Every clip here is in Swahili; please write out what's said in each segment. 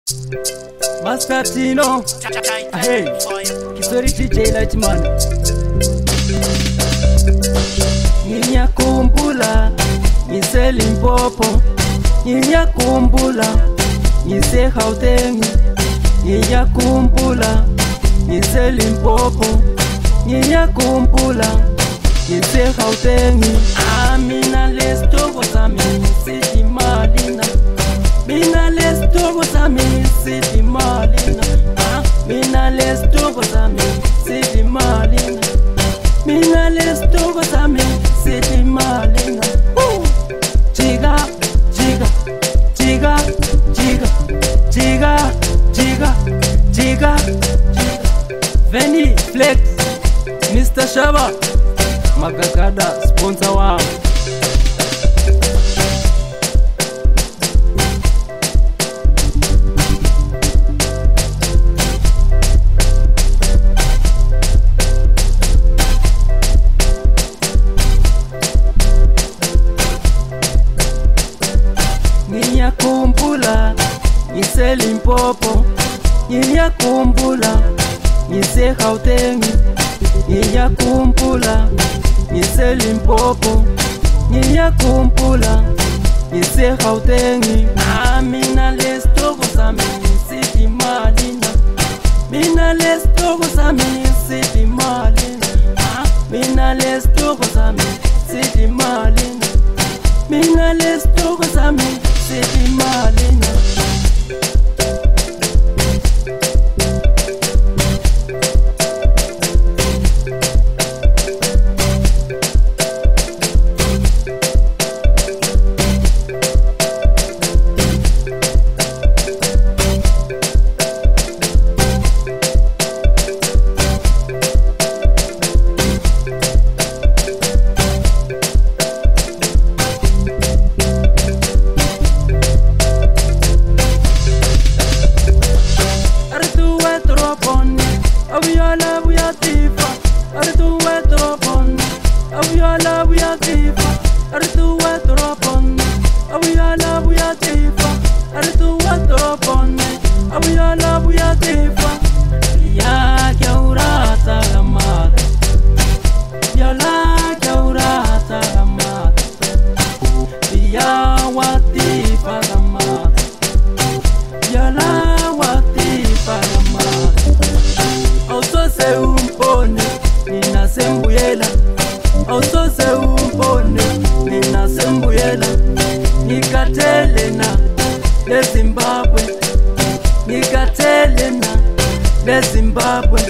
Master Tino, hey, Kisori DJ Lightman. Nginyakumbula ngise Limpopo, nginyakumbula ngise Gauteng, nginyakumbula ngise Limpopo, nginyakumbula ngise Gauteng. Mina lesitoko sami sithi malina, mina lesitoko sami sithi malina, mina lesitoko sami sithi malina, mina lesitoko sami sithi malina. Jika, jika, jika, jika, jika, jika, jika, jika. Veni Flex, Mr. Shaba, Magagada, sponsor wangu. Nginyakumbula ngise Limpopo, nginyakumbula ngise Gauteng, nginyakumbula ngise Limpopo, nginyakumbula ngise Gauteng. Mina lesitoko sami sithi malina, mina lesitoko sami sithi malina, mina lesitoko sami sithi malina, mina lesitoko sami sithi malina. Aviola buya tifa, artu wetropon. Aviola buya tifa, artu wetropon. Aviola buya tifa, artu wetropon. Aviola buya tifa. Ya kaurata lamat, yala kaurata lamat, ya watifa lamat, yala watifa lamat. Ausose umpone, nina sembuyela. Ausose umpone, nina sembuyela. Nikatele na le Zimbabwe, nikatele na le Zimbabwe.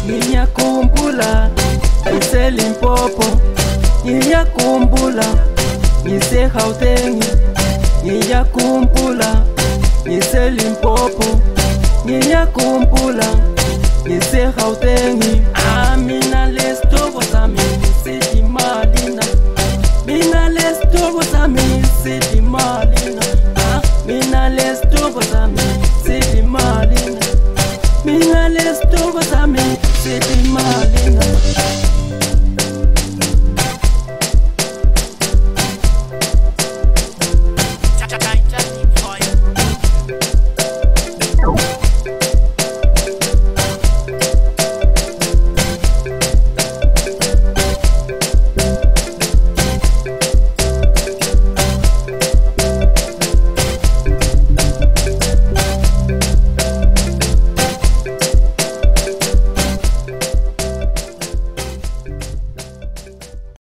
Nginyakumbula ngise Limpopo, nginyakumbula ngise Gauteng, nginyakumbula ngise Limpopo, nginyakumbula ngise Gauteng. Mina lesitoko sami sithi